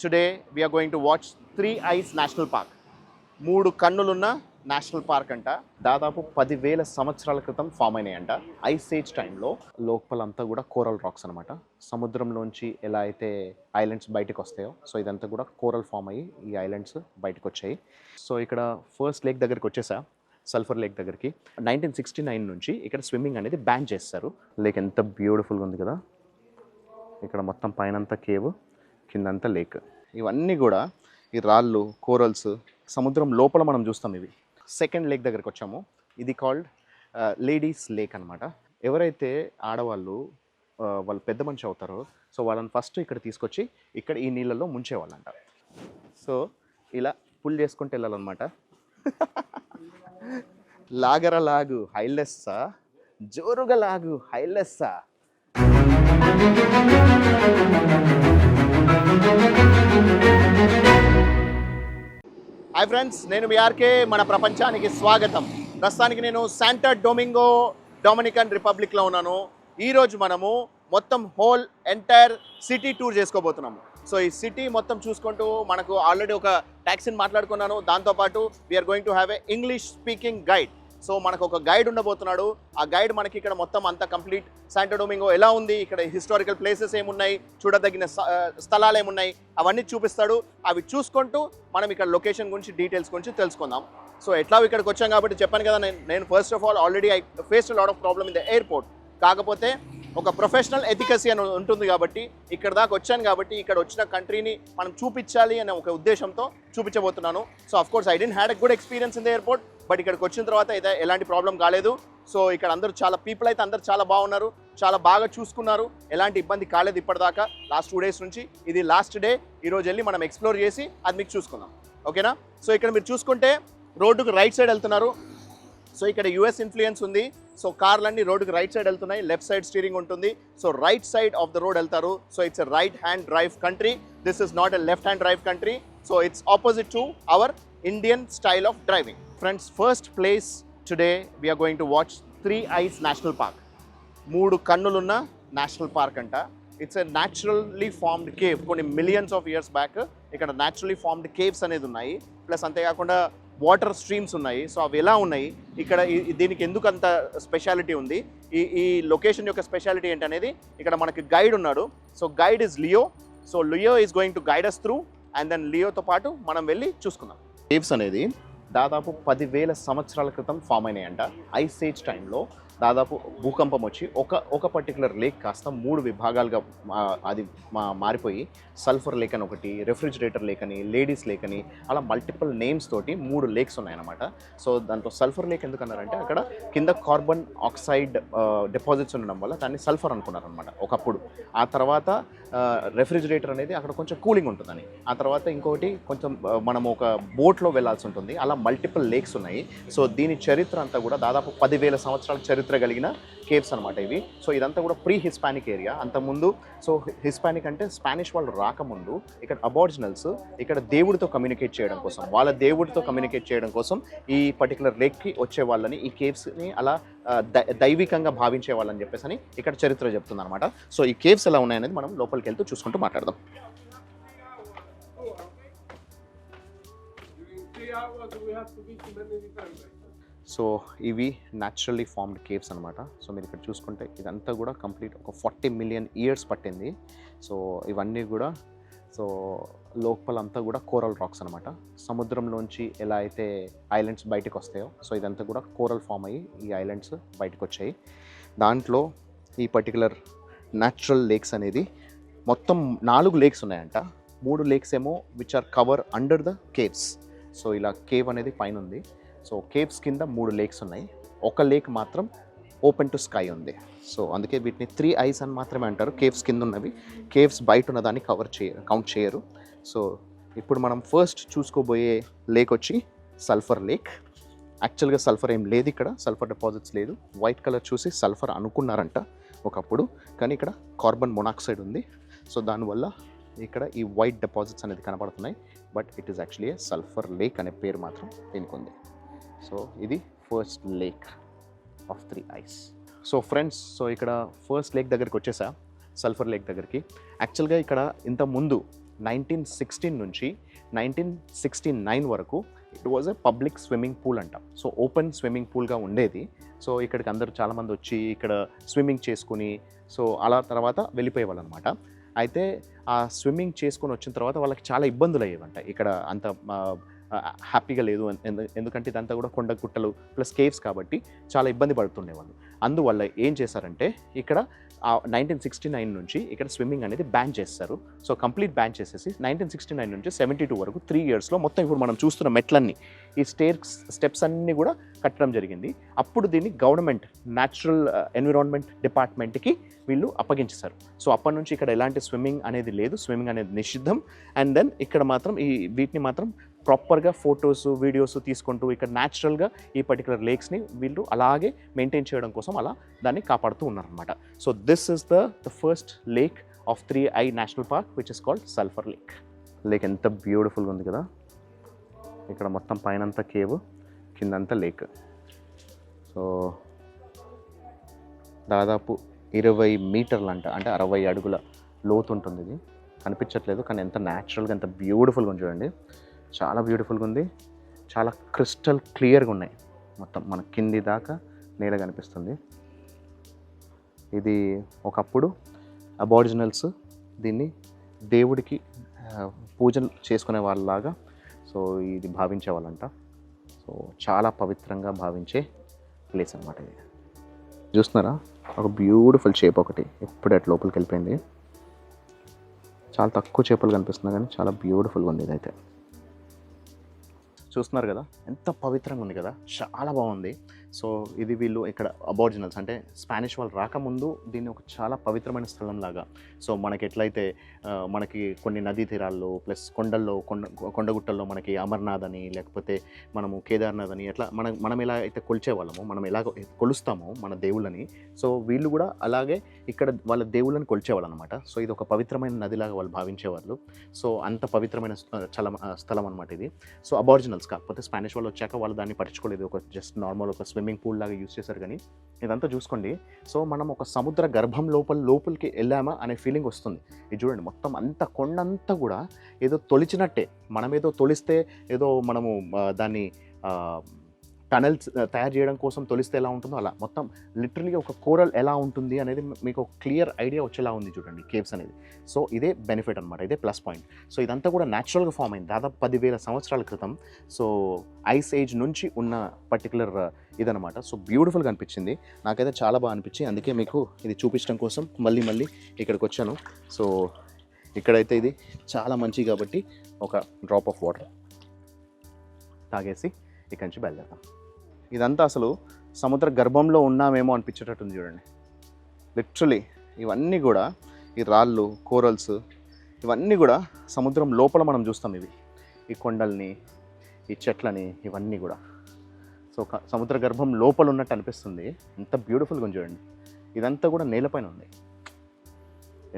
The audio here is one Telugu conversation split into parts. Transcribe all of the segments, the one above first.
Today we are going to watch Three Eyes National Park. మూడు కన్నులున్న నేషనల్ పార్క్ అంట. దాదాపు 10,000 సంవత్సరాల క్రితం ఫామ్ అయినాయంట. ఐస్ ఏజ్ టైంలో లోపలంతా కూడా కోరల్ రాక్స్ అనమాట. సముద్రంలోంచి ఎలా అయితే ఐలాండ్స్ బయటకు వస్తాయో సో ఇదంతా కూడా కోరల్ ఫామ్ అయ్యి ఈ ఐలాండ్స్ బయటకు వచ్చాయి. సో ఇక్కడ ఫస్ట్ లేక్ దగ్గరికి వచ్చేసా, సల్ఫర్ లేక్ దగ్గరికి. 1969 నుంచి ఇక్కడ స్విమ్మింగ్ అనేది బ్యాన్ చేస్తారు. లేక్ ఎంత బ్యూటిఫుల్గా ఉంది కదా. ఇక్కడ మొత్తం పైనంతా కేవ్, కిందంతా లేక్. ఇవన్నీ కూడా ఈ రాళ్ళు, కోరల్స్ సముద్రం లోపల మనం చూస్తాం. ఇవి సెకండ్ లేక్ దగ్గరికి వచ్చాము. ఇది కాల్డ్ లేడీస్ లేక్ అనమాట. ఎవరైతే ఆడవాళ్ళు వాళ్ళు పెద్ద మనిషి అవుతారో సో వాళ్ళని ఫస్ట్ ఇక్కడ తీసుకొచ్చి ఇక్కడ ఈ నీళ్ళల్లో ముంచేవాళ్ళంట. సో ఇలా పుల్ చేసుకుంటూ వెళ్ళాలన్నమాట. లాగర లాగు హైలెస్సా, జోరుగా లాగు హైలెస్సా. హాయ్ ఫ్రెండ్స్, నేను మీ ఆర్కే. మన ప్రపంచానికి స్వాగతం. ప్రస్తుతానికి నేను శాంటో డొమింగో డొమినికన్ రిపబ్లిక్లో ఉన్నాను. ఈరోజు మనము మొత్తం హోల్ ఎంటైర్ సిటీ టూర్ చేసుకోబోతున్నాము. సో ఈ సిటీ మొత్తం చూసుకుంటూ మనకు ఆల్రెడీ ఒక ట్యాక్సీని మాట్లాడుకున్నాను. దాంతోపాటు we're going to have a English speaking guide. So మనకు ఒక గైడ్ ఉండబోతున్నాడు. ఆ గైడ్ మనకి ఇక్కడ మొత్తం అంతా కంప్లీట్ శాంటో డొమింగో ఎలా ఉంది, ఇక్కడ హిస్టారికల్ ప్లేసెస్ ఏమున్నాయి, చూడదగిన స్థలాలు ఏమున్నాయి అవన్నీ చూపిస్తాడు. అవి చూసుకుంటూ మనం ఇక్కడ లొకేషన్ గురించి, డీటెయిల్స్ గురించి తెలుసుకుందాం. సో ఎట్లా ఇక్కడికి వచ్చాం కాబట్టి చెప్పాను కదా, నేను first of all already I faced lot of problem in the airport. కాకపోతే ఒక ప్రొఫెషనల్ ఎథికసీ అని ఉంటుంది కాబట్టి ఇక్కడ దాకా వచ్చాను. కాబట్టి ఇక్కడ వచ్చిన కంట్రీని మనం చూపించాలి అనే ఒక ఉద్దేశంతో చూపించబోతున్నాను. So of course I didn't had a good experience in the airport, but ఇక్కడికి వచ్చిన తర్వాత ఎలాంటి ప్రాబ్లం కాలేదు. సో ఇక్కడ అందరూ చాలా పీపుల్ అయితే అందరూ చాలా బాగున్నారు, చాలా బాగా చూసుకున్నారు, ఎలాంటి ఇబ్బంది కాలేదు ఇప్పటిదాకా. లాస్ట్ 2 days నుంచి ఇది లాస్ట్ డే. ఈరోజు వెళ్ళి మనం ఎక్స్ప్లోర్ చేసి అది మీకు చూసుకుందాం, ఓకేనా? సో ఇక్కడ మీరు చూసుకుంటే రోడ్డుకు రైట్ సైడ్ వెళ్తున్నారు. సో ఇక్కడ యుఎస్ ఇన్ఫ్లుయెన్స్ ఉంది. సో కార్లన్నీ రోడ్డుకి రైట్ సైడ్ వెళ్తున్నాయి, లెఫ్ట్ సైడ్ స్టీరింగ్ ఉంటుంది. So right side of the road వెళ్తారు. So it's a right hand drive country. This is not a left hand drive country. So it's opposite to our Indian style of driving. Friends, first place today we're going to watch three eyes national park. మూడు కన్నులున్న నేషనల్ పార్క్ అంట. It's a naturally formed cave. కొన్ని మిలియన్స్ ఆఫ్ ఇయర్స్ బ్యాక్ ఇక్కడ న్యాచురల్లీ ఫార్మ్డ్ కేవ్స్ అనేది ఉన్నాయి. ప్లస్ అంతేకాకుండా వాటర్ స్ట్రీమ్స్ ఉన్నాయి. సో అవి ఎలా ఉన్నాయి, ఇక్కడ దీనికి ఎందుకు అంత స్పెషాలిటీ ఉంది, ఈ లొకేషన్ యొక్క స్పెషాలిటీ ఏంటనేది ఇక్కడ మనకి గైడ్ ఉన్నాడు. So guide is Leo. So Leo is going to guide us through and then లియోతో పాటు మనం వెళ్ళి చూసుకుందాం. కేవ్స్ అనేది దాదాపు 10,000 సంవత్సరాల క్రితం ఫామ్ అయినాయంట. ఐస్ ఏజ్ టైంలో దాదాపు భూకంపం వచ్చి ఒక పర్టికులర్ లేక్ కాస్త 3 విభాగాలుగా అది మారిపోయి సల్ఫర్ లేక్ అని ఒకటి, రెఫ్రిజిరేటర్ లేక్ అని, లేడీస్ లేక్ అని, అలా మల్టిపుల్ నేమ్స్ తోటి 3 లేక్స్ ఉన్నాయన్నమాట. సో దాంట్లో సల్ఫర్ లేక్ ఎందుకన్నారంటే అక్కడ కింద కార్బన్ ఆక్సైడ్ డిపాజిట్స్ ఉండడం వల్ల దాన్ని సల్ఫర్ అనుకున్నారనమాట ఒకప్పుడు. ఆ తర్వాత రెఫ్రిజిరేటర్ అనేది అక్కడ కొంచెం కూలింగ్ ఉంటుందని. ఆ తర్వాత ఇంకోటి కొంచెం మనం ఒక బోట్లో వెళ్ళాల్సి ఉంటుంది. అలా మల్టిపుల్ లేక్స్ ఉన్నాయి. సో దీని చరిత్ర అంతా కూడా దాదాపు 10,000 సంవత్సరాల చరిత్ర కలిగిన కేవ్స్ అనమాట ఇవి. సో ఇదంతా కూడా ప్రీ హిస్పానిక్ ఏరియా. అంతకుముందు సో హిస్పానిక్ అంటే స్పానిష్ వాళ్ళు రాకముందు ఇక్కడ అబారిజినల్స్ ఇక్కడ దేవుడితో కమ్యూనికేట్ చేయడం కోసం, వాళ్ళ దేవుడితో కమ్యూనికేట్ చేయడం కోసం ఈ పర్టికులర్ లేక్కి వచ్చే వాళ్ళని, ఈ కేవ్స్ని అలా దైవికంగా భావించే వాళ్ళని చెప్పేసి అని ఇక్కడ చరిత్ర చెప్తుంది అనమాట. సో ఈ కేవ్స్ ఎలా ఉన్నాయనేది మనం లోపలికి వెళ్తూ చూసుకుంటూ మాట్లాడదాం. సో ఇవి న్యాచురల్లీ ఫార్మ్డ్ కేవ్స్ అనమాట. సో మీరు ఇక్కడ చూసుకుంటే ఇదంతా కూడా కంప్లీట్ ఒక 40 million years పట్టింది. సో ఇవన్నీ కూడా సో లోపలంతా కూడా కోరల్ రాక్స్ అనమాట. సముద్రంలోంచి ఎలా అయితే ఐలాండ్స్ బయటకు వస్తాయో సో ఇదంతా కూడా కోరల్ ఫామ్ అయ్యి ఈ ఐలాండ్స్ బయటకు వచ్చాయి. దాంట్లో ఈ పర్టికులర్ న్యాచురల్ లేక్స్ అనేది మొత్తం 4 లేక్స్ ఉన్నాయంట. 3 లేక్స్ ఏమో which are cover under the caves. So ఇలా కేవ్ అనేది పైన ఉంది. సో కేవ్స్ కింద 3 లేక్స్ ఉన్నాయి. ఒక లేక్ మాత్రం ఓపెన్ టు స్కై ఉంది. సో అందుకే వీటిని 3 ఐస్ అని మాత్రమే అంటారు. కేవ్స్ కింద ఉన్నవి, కేవ్స్ బయట ఉన్నదాన్ని కౌంట్ చేయరు. సో ఇప్పుడు మనం ఫస్ట్ చూసుకోబోయే లేక్ వచ్చి సల్ఫర్ లేక్. యాక్చువల్గా సల్ఫర్ ఏం లేదు ఇక్కడ, సల్ఫర్ డిపాజిట్స్ లేదు. వైట్ కలర్ చూసి సల్ఫర్ అనుకున్నారంట ఒకప్పుడు, కానీ ఇక్కడ కార్బన్ మొనాక్సైడ్ ఉంది. సో దానివల్ల ఇక్కడ ఈ వైట్ డిపాజిట్స్ అనేది కనపడుతున్నాయి. But it is actually sulphur lake అనే పేరు మాత్రం దీనికి ఉంది. సో ఇది first lake of 3 ice. So friends, so ఇక్కడ ఫస్ట్ లేక్ దగ్గరికి వచ్చేసా, సల్ఫర్ లేక్ దగ్గరికి. యాక్చువల్గా ఇక్కడ ఇంత ముందు 1916 నుంచి 1969 వరకు it was a public swimming pool అంటాం. సో ఓపెన్ స్విమ్మింగ్ పూల్గా ఉండేది. సో ఇక్కడికి అందరూ చాలామంది వచ్చి ఇక్కడ స్విమ్మింగ్ చేసుకుని సో అలా తర్వాత వెళ్ళిపోయేవాళ్ళు అనమాట. అయితే ఆ స్విమ్మింగ్ చేసుకొని వచ్చిన తర్వాత వాళ్ళకి చాలా ఇబ్బందులు అయ్యేవంట. ఇక్కడ అంత హ్యాపీగా లేదు, ఎందుకంటే ఇదంతా కూడా కొండ గుట్టలు ప్లస్ కేవ్స్ కాబట్టి చాలా ఇబ్బంది పడుతుండేవాళ్ళు. అందువల్ల ఏం చేశారంటే ఇక్కడ 1969 నుంచి ఇక్కడ స్విమ్మింగ్ అనేది బ్యాన్ చేస్తారు. సో కంప్లీట్ బ్యాన్ చేసేసి 1969 నుంచి 72 వరకు 3 ఇయర్స్లో మొత్తం ఇప్పుడు మనం చూస్తున్న మెట్లన్నీ ఈ స్టెప్స్ అన్నీ కూడా కట్టడం జరిగింది. అప్పుడు దీన్ని గవర్నమెంట్ న్యాచురల్ ఎన్విరాన్మెంట్ డిపార్ట్మెంట్కి వీళ్ళు అప్పగించేశారు. సో అప్పటి నుంచి ఇక్కడ ఎలాంటి స్విమ్మింగ్ అనేది లేదు, స్విమ్మింగ్ అనేది నిషిద్ధం. అండ్ దెన్ ఇక్కడ మాత్రం వీటిని మాత్రం ప్రాపర్గా ఫొటోస్ వీడియోస్ తీసుకుంటూ ఇక్కడ న్యాచురల్గా ఈ పర్టికులర్ లేక్స్ని వీళ్ళు అలాగే మెయింటైన్ చేయడం కోసం అలా దాన్ని కాపాడుతూ ఉన్నారనమాట. So this is the first lake of 3I national park which is called sulphur lake. Lake ఎంత బ్యూటిఫుల్గా ఉంది కదా. ఇక్కడ మొత్తం పైనంతా కేవ్, కిందంతా లేక్. సో దాదాపు 20 మీటర్లు అంటే 60 అడుగుల లోతు ఉంటుంది. ఇది కనిపించట్లేదు కానీ ఎంత న్యాచురల్గా ఎంత బ్యూటిఫుల్గా ఉంది చూడండి. చాలా బ్యూటిఫుల్గా ఉంది, చాలా క్రిస్టల్ క్లియర్గా ఉన్నాయి. మొత్తం మన కింది దాకా నీడ కనిపిస్తుంది. ఇది ఒకప్పుడు అబారిజినల్స్ దీన్ని దేవుడికి పూజలు చేసుకునే వాళ్ళలాగా సో ఇది భావించేవాళ్ళంట. సో చాలా పవిత్రంగా భావించే ప్లేస్ అనమాట ఇది. చూస్తున్నారా, ఒక బ్యూటిఫుల్ షేప్ ఒకటి ఎప్పుడు అటు లోపలికి వెళ్ళిపోయింది. చాలా తక్కువ చేపలు కనిపిస్తున్నాయి కానీ చాలా బ్యూటిఫుల్గా ఉంది ఇదైతే. చూస్తున్నారు కదా ఎంత పవిత్రంగా ఉంది కదా, చాలా బాగుంది. సో ఇది వీళ్ళు ఇక్కడ అబారిజినల్స్ అంటే స్పానిష్ వాళ్ళు రాకముందు దీన్ని ఒక చాలా పవిత్రమైన స్థలం లాగా. సో మనకి ఎట్లయితే మనకి కొన్ని నదీ తీరాల్లో ప్లస్ కొండల్లో కొండగుట్టల్లో మనకి అమర్నాథ్ అని లేకపోతే మనము కేదార్నాథ్ అని ఎట్లా మనం ఎలా అయితే కొలిచేవాళ్ళమో, మనం ఎలా కొలుస్తామో మన దేవుళ్ళని, సో వీళ్ళు కూడా అలాగే ఇక్కడ వాళ్ళ దేవుళ్ళని కొలిచేవాళ్ళు అనమాట. సో ఇది ఒక పవిత్రమైన నదిలాగా వాళ్ళు భావించేవాళ్ళు. సో అంత పవిత్రమైన స్థలం అనమాట ఇది. సో అబారిజినల్స్ కాకపోతే స్పానిష్ వాళ్ళు వచ్చాక వాళ్ళు దాన్ని పట్టించుకోలేదు, ఒక జస్ట్ నార్మల్ ఒక స్విమ్మింగ్ పూల్ లాగా యూజ్ చేశారు. కానీ ఇదంతా చూసుకోండి, సో మనం ఒక సముద్ర గర్భం లోపలికి వెళ్ళామా అనే ఫీలింగ్ వస్తుంది. ఇది చూడండి, మొత్తం అంత కొండంతా కూడా ఏదో తొలిచినట్టే. మనం ఏదో తొలిస్తే ఏదో మనము దాన్ని టనల్స్ తయారు చేయడం కోసం తొలిస్తే ఎలా ఉంటుందో అలా మొత్తం లిటరలీ ఒక కోరల్ ఎలా ఉంటుంది అనేది మీకు ఒక క్లియర్ ఐడియా వచ్చేలా ఉంది చూడండి కేవ్స్ అనేది. సో ఇదే బెనిఫిట్ అనమాట, ఇదే ప్లస్ పాయింట్. సో ఇదంతా కూడా న్యాచురల్గా ఫామ్ అయింది దాదాపు 10,000 సంవత్సరాల క్రితం. సో ఐస్ ఏజ్ నుంచి ఉన్న పర్టికులర్ ఇదనమాట. సో బ్యూటిఫుల్గా అనిపించింది నాకైతే, చాలా బాగా అనిపించింది. అందుకే మీకు ఇది చూపించడం కోసం మళ్ళీ ఇక్కడికి వచ్చాను. సో ఇక్కడైతే ఇది చాలా మంచిది కాబట్టి ఒక డ్రాప్ ఆఫ్ వాటర్ తాగేసి ఇక్కడి నుంచి బయలుదేరతాం. ఇదంతా అసలు సముద్ర గర్భంలో ఉన్నామేమో అనిపించేటట్టుంది చూడండి. లిటరలీ ఇవన్నీ కూడా ఈ రాళ్ళు కోరల్స్ ఇవన్నీ కూడా సముద్రం లోపల మనం చూస్తాం. ఈ కొండల్ని ఈ చెట్లని ఇవన్నీ కూడా సో సముద్ర గర్భం లోపల ఉన్నట్టు అనిపిస్తుంది. ఎంత బ్యూటిఫుల్గా ఉంది చూడండి. ఇదంతా కూడా నేలపైన ఉంది.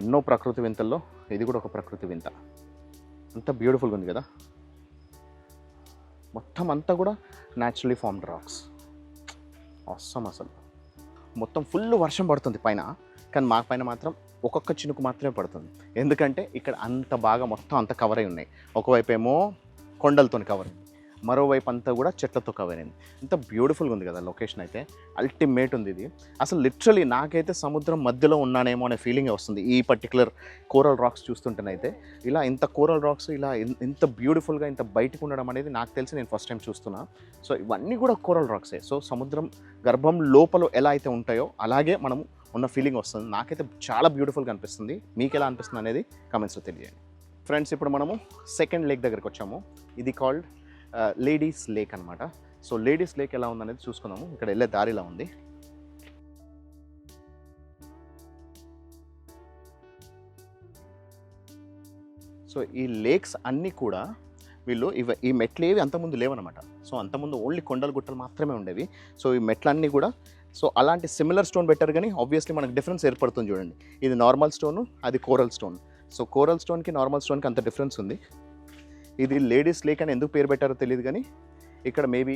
ఎన్నో ప్రకృతి వింతల్లో ఇది కూడా ఒక ప్రకృతి వింత. అంత బ్యూటిఫుల్గా ఉంది కదా. మొత్తం అంతా కూడా న్యాచురలీ ఫార్మ్డ్ రాక్స్. అవసరం అసలు మొత్తం ఫుల్ వర్షం పడుతుంది పైన, కానీ మా పైన మాత్రం ఒక్కొక్క చినుకు మాత్రమే పడుతుంది. ఎందుకంటే ఇక్కడ అంత బాగా మొత్తం అంతా కవర్ అయి ఉన్నాయి. ఒకవైపు ఏమో కొండలతో కవర్ అయింది, మరోవైపు అంతా కూడా చెట్లతో కవర్ అయింది. ఎంత బ్యూటిఫుల్గా ఉంది కదా లొకేషన్ అయితే, అల్టిమేట్ ఉంది ఇది. అసలు లిటరలీ నాకైతే సముద్రం మధ్యలో ఉన్నానేమో అనే ఫీలింగ్ వస్తుంది ఈ పర్టికులర్ కోరల్ రాక్స్ చూస్తుంటేనైతే. ఇలా ఇంత కోరల్ రాక్స్ ఇలా ఇంత బ్యూటిఫుల్గా ఇంత బయటకు ఉండడం అనేది నాకు తెలిసి నేను ఫస్ట్ టైం చూస్తున్నా. సో ఇవన్నీ కూడా కోరల్ రాక్సే. సో సముద్రం గర్భం లోపల ఎలా అయితే ఉంటాయో అలాగే మనం ఉన్న ఫీలింగ్ వస్తుంది. నాకైతే చాలా బ్యూటిఫుల్గా అనిపిస్తుంది. మీకు ఎలా అనిపిస్తుంది అనేది కామెంట్స్లో తెలియజేయండి. ఫ్రెండ్స్, ఇప్పుడు మనము సెకండ్ లేక్ దగ్గరికి వచ్చాము. ఇది కాల్డ్ లేడీస్ లేక్ అనమాట. సో లేడీస్ లేక్ ఎలా ఉందనేది చూసుకుందాము. ఇక్కడ వెళ్ళే దారిలా ఉంది. సో ఈ లేక్స్ అన్నీ కూడా వీళ్ళు ఈ మెట్లు ఏవి అంతకుముందు లేవన్నమాట. సో అంతకుముందు ఓన్లీ కొండలు గుట్టలు మాత్రమే ఉండేవి. సో ఈ మెట్లన్నీ కూడా సో అలాంటి సిమిలర్ స్టోన్ పెట్టారు, కానీ ఆబ్వియస్లీ మనకు డిఫరెన్స్ ఏర్పడుతుంది చూడండి. ఇది నార్మల్ స్టోను, అది కోరల్ స్టోన్. సో కోరల్ స్టోన్కి నార్మల్ స్టోన్కి అంత డిఫరెన్స్ ఉంది. ఇది లేడీస్ లేక్ అని ఎందుకు పేరు పెట్టారో తెలియదు, కానీ ఇక్కడ మేబీ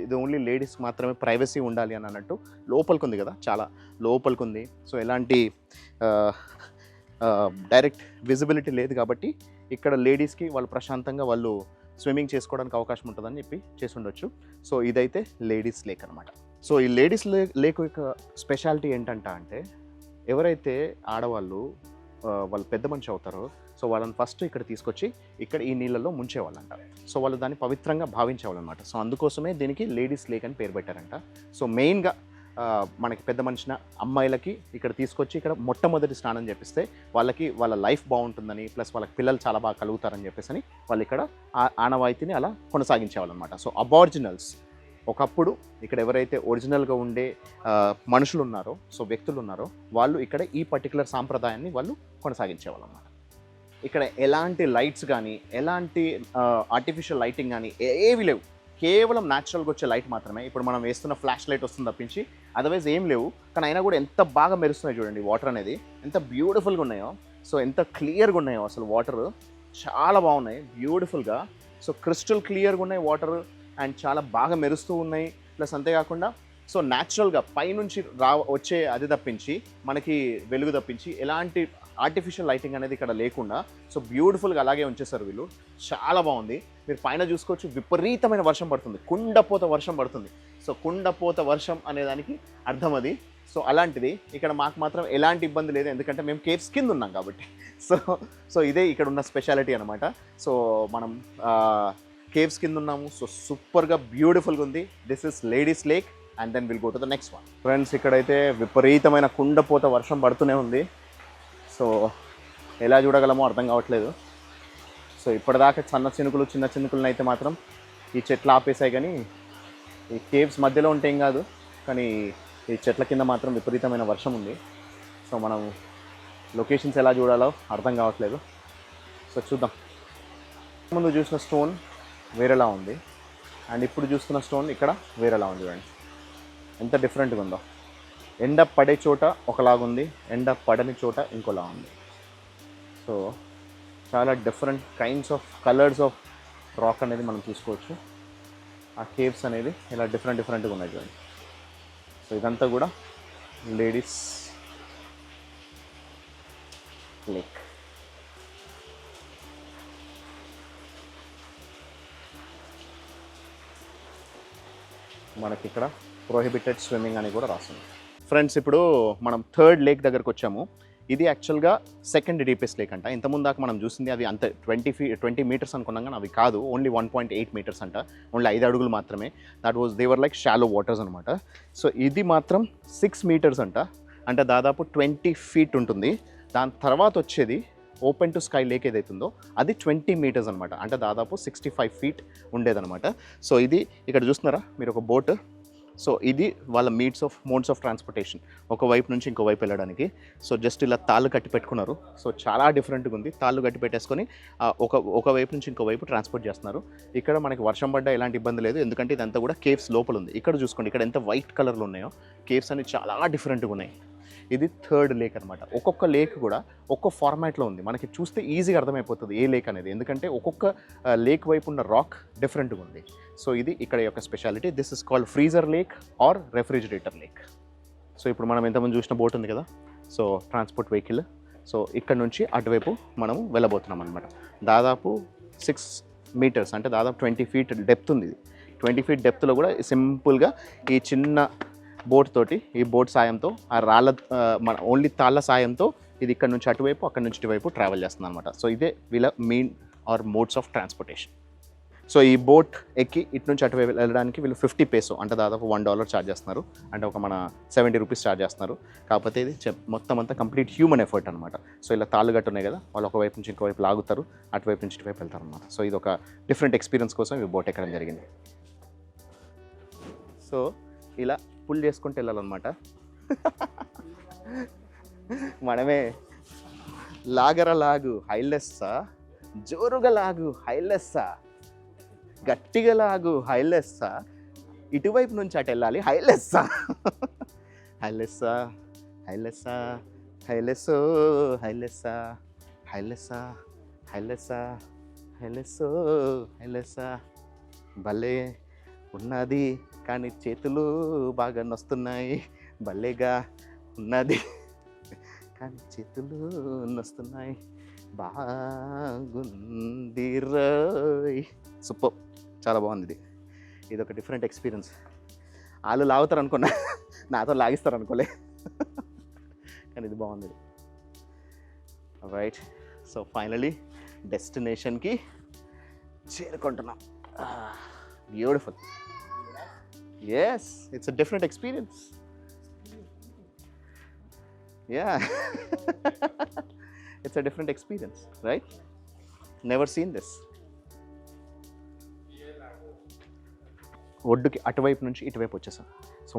ఇది ఓన్లీ లేడీస్ మాత్రమే ప్రైవసీ ఉండాలి అని అన్నట్టు లోపలికి ఉంది కదా, చాలా లోపలికి ఉంది. సో ఎలాంటి డైరెక్ట్ విజిబిలిటీ లేదు కాబట్టి ఇక్కడ లేడీస్కి వాళ్ళు ప్రశాంతంగా వాళ్ళు స్విమ్మింగ్ చేసుకోవడానికి అవకాశం ఉంటుందని చెప్పి చేసి ఉండొచ్చు. సో ఇదైతే లేడీస్ లేక్ అనమాట. సో ఈ లేడీస్ లేక్ యొక్క స్పెషాలిటీ ఏంటంట అంటే ఎవరైతే ఆడవాళ్ళు వాళ్ళు పెద్ద మనిషి అవుతారో సో వాళ్ళని ఫస్ట్ ఇక్కడ తీసుకొచ్చి ఇక్కడ ఈ నీళ్ళలో ముంచేవాళ్ళంట. సో వాళ్ళు దాన్ని పవిత్రంగా భావించేవాళ్ళనమాట. సో అందుకోసమే దీనికి లేడీస్ లేక్ అని పేరు పెట్టారంట. సో మెయిన్గా మనకి పెద్ద మనిషిన అమ్మాయిలకి ఇక్కడ తీసుకొచ్చి ఇక్కడ మొట్టమొదటి స్నానం చేపిస్తే వాళ్ళకి వాళ్ళ లైఫ్ బాగుంటుందని ప్లస్ వాళ్ళకి పిల్లలు చాలా బాగా కలుగుతారని చెప్పేసి వాళ్ళు ఇక్కడ ఆనవాయితీని అలా కొనసాగించేవాళ్ళనమాట. సో అబార్జినల్స్ ఒకప్పుడు ఇక్కడ ఎవరైతే ఒరిజినల్గా ఉండే మనుషులు ఉన్నారో సో వ్యక్తులు ఉన్నారో వాళ్ళు ఇక్కడ ఈ పర్టికులర్ సాంప్రదాయాన్ని వాళ్ళు కొనసాగించేవాళ్ళు అన్నమాట. ఇక్కడ ఎలాంటి లైట్స్ కానీ ఎలాంటి ఆర్టిఫిషియల్ లైటింగ్ కానీ ఏవి లేవు. కేవలం న్యాచురల్గా వచ్చే లైట్ మాత్రమే. ఇప్పుడు మనం వేస్తున్న ఫ్లాష్ లైట్ వస్తుంది తప్పించి అదర్వైజ్ ఏం లేవు. కానీ అయినా కూడా ఎంత బాగా మెరుస్తున్నాయి చూడండి. వాటర్ అనేది ఎంత బ్యూటిఫుల్గా ఉన్నాయో, సో ఎంత క్లియర్గా ఉన్నాయో అసలు వాటర్ చాలా బాగున్నాయి బ్యూటిఫుల్గా. సో క్రిస్టల్ క్లియర్గా ఉన్నాయి వాటర్ అండ్ చాలా బాగా మెరుస్తూ ఉన్నాయి. ప్లస్ అంతేకాకుండా సో న్యాచురల్గా పైనుంచి వచ్చే అది తప్పించి మనకి వెలుగు తప్పించి ఎలాంటి ఆర్టిఫిషియల్ లైటింగ్ అనేది ఇక్కడ లేకుండా సో బ్యూటిఫుల్గా అలాగే ఉంచేస్తారు వీళ్ళు. చాలా బాగుంది. మీరు పైన చూసుకోవచ్చు విపరీతమైన వర్షం పడుతుంది, కుండపోత వర్షం పడుతుంది. సో కుండపోత వర్షం అనేదానికి అర్థం అది. సో అలాంటిది ఇక్కడ మాకు మాత్రం ఎలాంటి ఇబ్బంది లేదు, ఎందుకంటే మేము కేవ్స్ కింద ఉన్నాం కాబట్టి. సో ఇదే ఇక్కడ ఉన్న స్పెషాలిటీ అనమాట. సో మనం కేవ్స్ కింద ఉన్నాము. సో సూపర్గా బ్యూటిఫుల్గా ఉంది. This is ladies lake and then will go to the next one. Friends ఇక్కడైతే విపరీతమైన కుండపోత వర్షం పడుతూనే ఉంది. సో ఎలా చూడగలమో అర్థం కావట్లేదు. సో ఇప్పటిదాకా చిన్న చినుకులను అయితే మాత్రం ఈ చెట్లు ఆపేసాయి. కానీ ఈ కేవ్స్ మధ్యలో ఉంటే ఏం కాదు, కానీ ఈ చెట్ల కింద మాత్రం విపరీతమైన వర్షం ఉంది. సో మనం లొకేషన్స్ ఎలా చూడాలో అర్థం కావట్లేదు. సో చూద్దాం. ముందు చూసిన స్టోన్ వేరేలా ఉంది అండ్ ఇప్పుడు చూస్తున్న స్టోన్ ఇక్కడ వేరేలా ఉంది. చూడండి ఎంత డిఫరెంట్గా ఉందో. ఎండ పడే చోట ఒకలాగుంది, ఎండ పడని చోట ఇంకోలా ఉంది. సో చాలా different kinds of colours of rock అనేది మనం చూసుకోవచ్చు. ఆ కేవ్స్ అనేది ఇలా డిఫరెంట్గా ఉన్నాయి చూడండి. సో ఇదంతా కూడా లేడీస్ లేక్. మనకి ఇక్కడ ప్రొహిబిటెడ్ స్విమ్మింగ్ అని కూడా రాస్తుంది. ఫ్రెండ్స్ ఇప్పుడు మనం థర్డ్ లేక్ దగ్గరకు వచ్చాము. ఇది యాక్చువల్గా సెకండ్ డీపెస్ట్ లేక్ అంట. ఇంతకుముందు దాకా మనం చూసింది అవి అంత 20 మీటర్స్ అనుకున్నాం, కానీ అవి కాదు. ఓన్లీ 1.8 మీటర్స్ అంట. ఓన్లీ 5 అడుగులు మాత్రమే. దేవర్ లైక్ షాలో వాటర్స్ అనమాట. సో ఇది మాత్రం 6 మీటర్స్ అంట. అంటే దాదాపు 20 ఫీట్ ఉంటుంది. దాని తర్వాత వచ్చేది ఓపెన్ టు స్కై లేక్ ఏదైతుందో అది 20 మీటర్స్ అనమాట. అంటే దాదాపు 65 ఫీట్ ఉండేదన్నమాట. సో ఇది ఇక్కడ చూస్తున్నారా మీరు ఒక బోట్. సో ఇది వాళ్ళ మోడ్స్ ఆఫ్ ట్రాన్స్పోర్టేషన్, ఒక వైపు నుంచి ఇంకో వైపు వెళ్ళడానికి. సో జస్ట్ ఇలా తాళ్ళు కట్టి పెట్టుకున్నారు. సో చాలా డిఫరెంట్గా ఉంది. తాళ్ళు కట్టి పెట్టేసుకొని ఒక వైపు నుంచి ఇంకో వైపు ట్రాన్స్పోర్ట్ చేస్తున్నారు. ఇక్కడ మనకి వర్షం పడ్డా ఎలాంటి ఇబ్బంది లేదు, ఎందుకంటే ఇదంతా కూడా కేవ్స్ లోపల ఉంది. ఇక్కడ చూసుకోండి, ఇక్కడ ఎంత వైట్ కలర్లో ఉన్నాయో కేవ్స్ అన్ని చాలా డిఫరెంట్గా ఉన్నాయి. ఇది థర్డ్ లేక్ అనమాట. ఒక్కొక్క లేక్ కూడా ఒక్కొక్క ఫార్మాట్లో ఉంది. మనకి చూస్తే ఈజీగా అర్థమైపోతుంది ఏ లేక్ అనేది, ఎందుకంటే ఒక్కొక్క లేక్ వైపు ఉన్న రాక్ డిఫరెంట్గా ఉంది. సో ఇది ఇక్కడ యొక్క speciality. This is called freezer lake or refrigerator lake. So ఇప్పుడు మనం ఎంతమంది చూసిన బోట్ ఉంది కదా, సో ట్రాన్స్పోర్ట్ వెహికల్. సో ఇక్కడ నుంచి అటువైపు మనము వెళ్ళబోతున్నాం అనమాట. దాదాపు 6 మీటర్స్ అంటే దాదాపు 20 ఫీట్ డెప్త్ ఉంది. ఇది 20 ఫీట్ డెప్త్లో కూడా సింపుల్గా ఈ చిన్న బోట్ తోటి, ఈ బోట్ సాయంతో ఆ రాళ్ళ మన ఓన్లీ తాళ్ళ సాయంతో ఇది ఇక్కడ నుంచి అటువైపు అక్కడ నుంచి ఇటువైపు ట్రావెల్ చేస్తుంది అనమాట. సో ఇదే వీళ్ళ main or modes of transportation. So ఈ బోట్ ఎక్కి ఇటు నుంచి అటువైపు వెళ్ళడానికి వీళ్ళు 50 pesos అంటే దాదాపు $1 ఛార్జ్ చేస్తున్నారు. అంటే ఒక మన 70 రూపీస్ ఛార్జ్ చేస్తున్నారు. కాకపోతే ఇది మొత్తం అంతా కంప్లీట్ హ్యూమన్ ఎఫర్ట్ అనమాట. సో ఇలా తాళ్ళు గట్టు ఉన్నాయి కదా, వాళ్ళు ఒకవైపు నుంచి ఇంకోవైపు లాగుతారు, అటువైపు నుంచి ఇటువైపు వెళ్తారు అనమాట. సో ఇది ఒక డిఫరెంట్ ఎక్స్పీరియన్స్ కోసం ఈ బోట్ ఎక్కడం జరిగింది. సో ఇలా పుల్ చేసుకుంటూ వెళ్ళాలన్నమాట. మనమే లాగరలాగు హైలెస్సా, జోరుగా లాగు హైలెస్సా, గట్టిగా లాగు హైలెస్సా, ఇటువైపు నుంచి అటు వెళ్ళాలి హైలెస్సా. హైలెస్సా హైలెస్సా హైలెస్సో హైలెస్సా హైలెస్సా హైలెస్సా హైలెస్సో హైలెస్సా. భలే ఉన్నది కానీ చేతులు బాగా నొస్తున్నాయి, భలేగా ఉన్నది కానీ చేతులు నొస్తున్నాయి, బాగుంది రోయ్. సూపర్, చాలా బాగుంది ఇది. ఇది ఒక డిఫరెంట్ ఎక్స్పీరియన్స్. వాళ్ళు లాగుతారు అనుకున్నా, నాతో లాగిస్తారు అనుకోలే, కానీ ఇది బాగుంది. రైట్, సో ఫైనలీ డెస్టినేషన్కి చేరుకుంటున్నాం. Beautiful. Yes, it's a different experience. Yeah. It's a different experience, right? Never seen this. ఒడ్డుకి అటువైపు నుంచి ఇటువైపు వచ్చేసాం. సో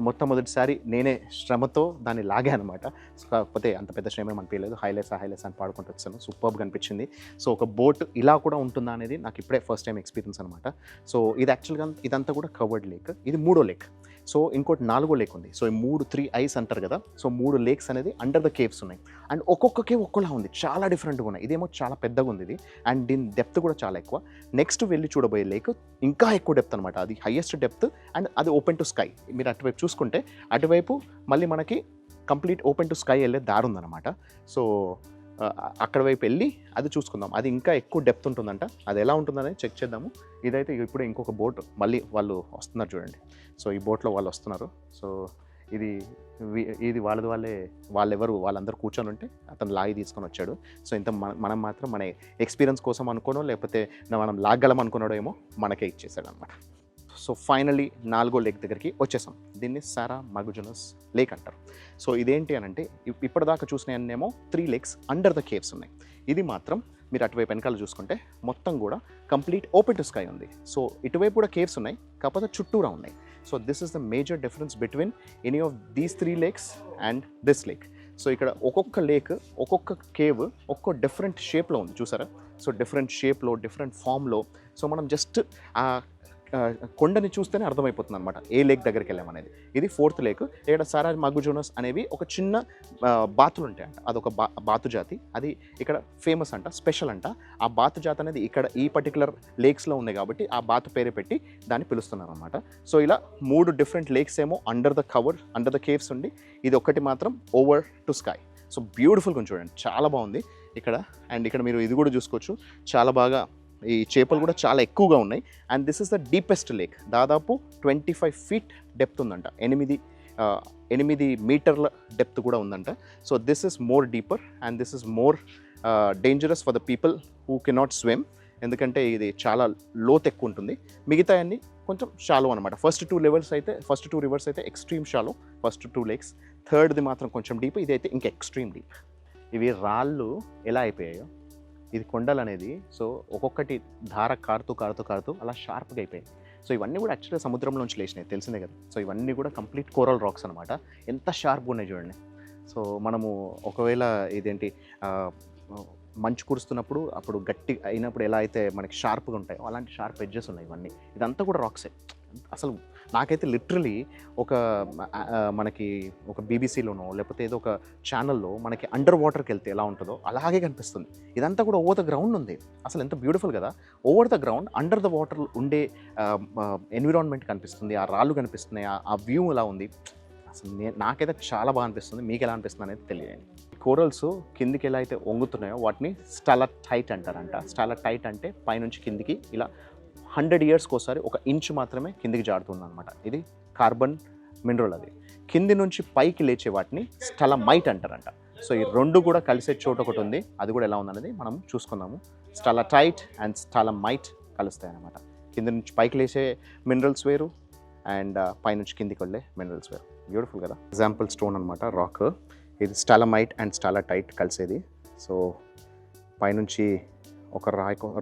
మొట్టమొదటిసారి నేనే శ్రమతో దాన్ని లాగా అనమాట. కాకపోతే అంత పెద్ద శ్రమ అనిపించలేదు. హైలైట్స్ అని పాడుకుంటూ వచ్చాను. సూపర్గా అనిపించింది. సో ఒక బోట్ ఇలా కూడా ఉంటుందా అనేది నాకు ఇప్పుడే ఫస్ట్ టైం ఎక్స్పీరియన్స్ అనమాట. సో ఇది యాక్చువల్గా ఇదంతా కూడా కవర్డ్ లేక్. ఇది 3వ లేక్. సో ఇంకోటి 4వ లేక్ ఉంది. సో ఈ 3 ఐస్ అంటారు కదా. సో 3 లేక్స్ అనేది అండర్ ద కేవ్స్ ఉన్నాయి. అండ్ ఒక్కొక్క కేవ్ ఒక్కోలా ఉంది, చాలా డిఫరెంట్గా ఉన్నాయి. ఇదేమో చాలా పెద్దగా ఉంది ఇది, అండ్ దీని డెప్త్ కూడా చాలా ఎక్కువ. నెక్స్ట్ వెళ్ళి చూడబోయే లేక్ ఇంకా ఎక్కువ డెప్త్ అనమాట. అది హైయెస్ట్ డెప్త్, అండ్ అది ఓపెన్ టు స్కై. మీరు అటువైపు చూసుకుంటే అటువైపు మళ్ళీ మనకి కంప్లీట్ ఓపెన్ టు స్కై వెళ్ళే దారి ఉందన్నమాట. సో అక్కడ వైపు వెళ్ళి అది చూసుకుందాం. అది ఇంకా ఎక్కువ డెప్త్ ఉంటుందంట. అది ఎలా ఉంటుందని చెక్ చేద్దాము. ఇదైతే ఇప్పుడే ఇంకొక బోట్ మళ్ళీ వాళ్ళు వస్తున్నారు చూడండి. సో ఈ బోట్లో వాళ్ళు వస్తున్నారు. సో ఇది వాళ్ళందరూ కూర్చొని ఉంటే అతను లాగి తీసుకొని వచ్చాడు. సో ఇంత మనం మాత్రం మన ఎక్స్పీరియన్స్ కోసం అనుకోనో లేకపోతే మనం లాగలం అనుకున్నాడో ఏమో మనకే ఇచ్చేసాడు అనమాట. సో ఫైనలీ 4వ లేక్ దగ్గరికి వచ్చేసాం. దీన్ని సారా మగుజునస్ లేక్ అంటారు. సో ఇదేంటి అని అంటే ఇప్పటిదాకా చూసినాయన్నేమో 3 లేక్స్ అండర్ ద కేవ్స్ ఉన్నాయి. ఇది మాత్రం మీరు అటువైపు వెనకాల చూసుకుంటే మొత్తం కూడా కంప్లీట్ ఓపెన్ టు స్కై ఉంది. సో ఇటువైపు కూడా కేవ్స్ ఉన్నాయి, కాకపోతే చుట్టూరా ఉన్నాయి. So this is the major difference between any of these 3 lakes and this lake. So ఇక్కడ ఒక్కొక్క లేక్, ఒక్కొక్క కేవ్ ఒక్కో డిఫరెంట్ షేప్లో ఉంది, చూసారా? సో డిఫరెంట్ షేప్లో, డిఫరెంట్ ఫామ్లో. సో మనం జస్ట్ ఆ కొండని చూస్తేనే అర్థమైపోతుంది అనమాట ఏ లేక్ దగ్గరికి వెళ్ళామనేది. ఇది 4th లేక్. ఇక్కడ సారా మగుజునస్ అనేవి ఒక చిన్న బాతులు ఉంటాయంట. అదొక బాతు జాతి. అది ఇక్కడ ఫేమస్ అంట, స్పెషల్ అంట. ఆ బాతు జాతి అనేది ఇక్కడ ఈ పర్టికులర్ లేక్స్లో ఉన్నాయి కాబట్టి ఆ బాతు పేరు పెట్టి దాన్ని పిలుస్తున్నారు అనమాట. సో ఇలా 3 డిఫరెంట్ లేక్స్ ఏమో అండర్ ద కేవ్స్ ఉండి, ఇది ఒక్కటి మాత్రం ఓవర్ టు స్కై. సో బ్యూటిఫుల్గా చూడండి, చాలా బాగుంది ఇక్కడ. అండ్ ఇక్కడ మీరు ఇది కూడా చూసుకోవచ్చు, చాలా బాగా ఈ చేపలు కూడా చాలా ఎక్కువగా ఉన్నాయి. And this is the deepest lake. దాదాపు 25 feet డెప్త్ ఉందంట. 8 మీటర్ల డెప్త్ కూడా ఉందంట. So this is more deeper and this is more dangerous for the people who cannot swim. ఎందుకంటే ఇది చాలా లోతు ఎక్కువ ఉంటుంది. మిగతా అన్ని కొంచెం షాలో అనమాట. ఫస్ట్ టూ రివర్స్ అయితే ఎక్స్ట్రీమ్ షాలో, ఫస్ట్ 2 లేక్స్. థర్డ్ది మాత్రం కొంచెం డీప్, ఇదైతే ఇంకా ఎక్స్ట్రీమ్ డీప్. ఇవి రాళ్ళు ఎలా అయిపోయాయో, ఇది కొండలు అనేది. సో ఒక్కొక్కటి ధార కారుతూ అలా షార్ప్గా అయిపోయాయి. సో ఇవన్నీ కూడా యాక్చువల్గా సముద్రంలోంచి లేచినాయి, తెలిసిందే కదా. సో ఇవన్నీ కూడా కంప్లీట్ కోరల్ రాక్స్ అనమాట. ఎంత షార్ప్గా ఉన్నాయి చూడండి. సో మనము ఒకవేళ ఇదేంటి మంచు కురుస్తున్నప్పుడు అప్పుడు గట్టి అయినప్పుడు ఎలా అయితే మనకి షార్ప్గా ఉంటాయో అలాంటి షార్ప్ ఎడ్జెస్ ఉన్నాయి ఇవన్నీ. ఇదంతా కూడా రాక్సే. అసలు నాకైతే లిటరలీ మనకి ఒక బీబీసీలోనో లేకపోతే ఏదో ఒక ఛానల్లో మనకి అండర్ వాటర్కి వెళ్తే ఎలా ఉంటుందో అలాగే కనిపిస్తుంది. ఇదంతా కూడా ఓవర్ ద గ్రౌండ్ ఉంది. అసలు ఎంత బ్యూటిఫుల్ కదా. Over the ground under the water ఉండే ఎన్విరాన్మెంట్ కనిపిస్తుంది, ఆ రాళ్ళు కనిపిస్తున్నాయి, ఆ వ్యూ ఎలా ఉంది. అసలు నాకైతే చాలా బాగా అనిపిస్తుంది. మీకు ఎలా అనిపిస్తుంది అనేది తెలియదు. కోరల్స్ కిందికి ఎలా అయితే వంగుతున్నాయో వాటిని స్టాలక్టైట్ అంటారంట. స్టాలక్టైట్ అంటే పైనుంచి కిందికి ఇలా 100 yearsకి ఒకసారి 1 inch మాత్రమే కిందికి జారుతుంది అనమాట. ఇది కార్బన్ మినరల్. అది కింది నుంచి పైకి లేచే వాటిని స్టలమైట్ అంటారంట. సో ఈ 2 కూడా కలిసే చోట ఒకటి ఉంది, అది కూడా ఎలా ఉందనేది మనం చూసుకుందాము. స్టాలక్టైట్ అండ్ స్టాలమైట్ కలుస్తాయి అనమాట. కింది నుంచి పైకి లేచే మినరల్స్ వేరు అండ్ పైనుంచి కిందికి వెళ్ళే మినరల్స్ వేరు. బ్యూటిఫుల్ కదా. ఎగ్జాంపుల్ స్టోన్ అనమాట, రాక్. ఇది స్టాలమైట్ అండ్ స్టాలక్టైట్ కలిసేది. సో పైనుంచి ఒక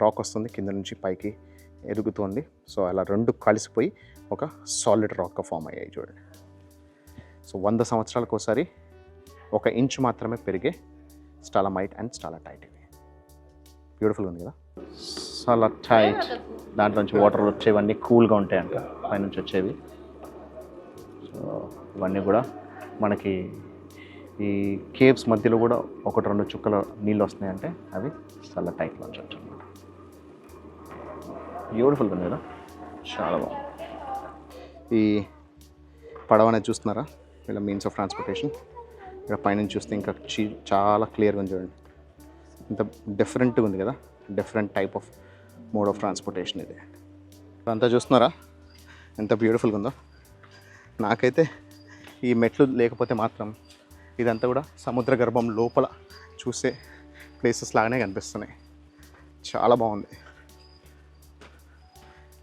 రాక్ వస్తుంది, కింద నుంచి పైకి ఎదుగుతోంది. సో అలా 2 కలిసిపోయి ఒక సాలిడ్ రాక్గా ఫామ్ అయ్యాయి చూడండి. సో 100 సంవత్సరాలకు ఒకసారి 1 inch మాత్రమే పెరిగే స్టాలమైట్ అండ్ స్టాలక్టైట్. ఇవి బ్యూటిఫుల్గా ఉంది కదా. స్టాలక్టైట్ దాంట్లో నుంచి వాటర్ వచ్చేవన్నీ కూల్గా ఉంటాయంట పైనుంచి వచ్చేవి. సో ఇవన్నీ కూడా మనకి ఈ కేవ్స్ మధ్యలో కూడా 1-2 చుక్కల నీళ్ళు వస్తున్నాయంటే అవి స్టాలక్టైట్లో నుంచి వచ్చాయి అన్నమాట. బ్యూటిఫుల్గా ఉంది కదా, చాలా బాగుంది. ఈ పడవ అనేది చూస్తున్నారా, ఇలా మీన్స్ ఆఫ్ ట్రాన్స్పోర్టేషన్. ఇక్కడ పైనుంచి చూస్తే ఇంకా చాలా క్లియర్గా ఉంది చూడండి. ఇంత డిఫరెంట్గా ఉంది కదా, different type of mode of transportation ఇది. అంతా చూస్తున్నారా ఎంత బ్యూటిఫుల్గా ఉందో. నాకైతే ఈ మెట్లు లేకపోతే మాత్రం ఇదంతా కూడా సముద్ర గర్భం లోపల చూసే ప్లేసెస్ లాగానే కనిపిస్తున్నాయి. చాలా బాగుంది.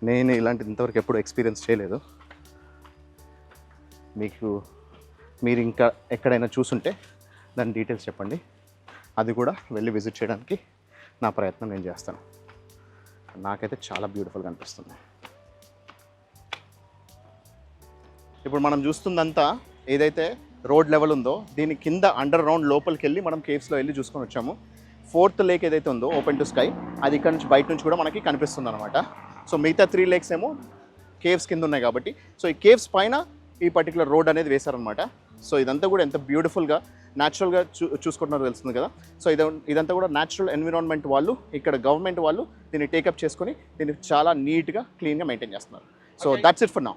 నేను ఇలాంటిది ఇంతవరకు ఎప్పుడు ఎక్స్పీరియన్స్ చేయలేదు. మీరు ఇంకా ఎక్కడైనా చూసుంటే దాని డీటెయిల్స్ చెప్పండి, అది కూడా వెళ్ళి విజిట్ చేయడానికి నా ప్రయత్నం నేను చేస్తాను. నాకైతే చాలా బ్యూటిఫుల్గా అనిపిస్తుంది. ఇప్పుడు మనం చూస్తుందంతా ఏదైతే రోడ్ లెవెల్ ఉందో దీని కింద అండర్ గ్రౌండ్ లోపలికి వెళ్ళి మనం కేవ్స్లో వెళ్ళి చూసుకొని వచ్చాము. 4th లేక్ ఏదైతే ఉందో ఓపెన్ టు స్కై, అది ఇక్కడ నుంచి బయట నుంచి కూడా మనకి కనిపిస్తుంది అనమాట. సో మిగతా 3 లేక్స్ ఏమో కేవ్స్ కింద ఉన్నాయి కాబట్టి, సో ఈ కేవ్స్ పైన ఈ పర్టికులర్ రోడ్ అనేది వేశారనమాట. సో ఇదంతా కూడా ఎంత బ్యూటిఫుల్గా న్యాచురల్గా చూసుకుంటున్నారో తెలుస్తుంది కదా. సో ఇదంతా కూడా న్యాచురల్ ఎన్విరాన్మెంట్ వాళ్ళు, ఇక్కడ గవర్నమెంట్ వాళ్ళు దీన్ని టేకప్ చేసుకొని దీన్ని చాలా నీట్గా క్లీన్గా మెయింటైన్ చేస్తున్నారు. So that's it for now.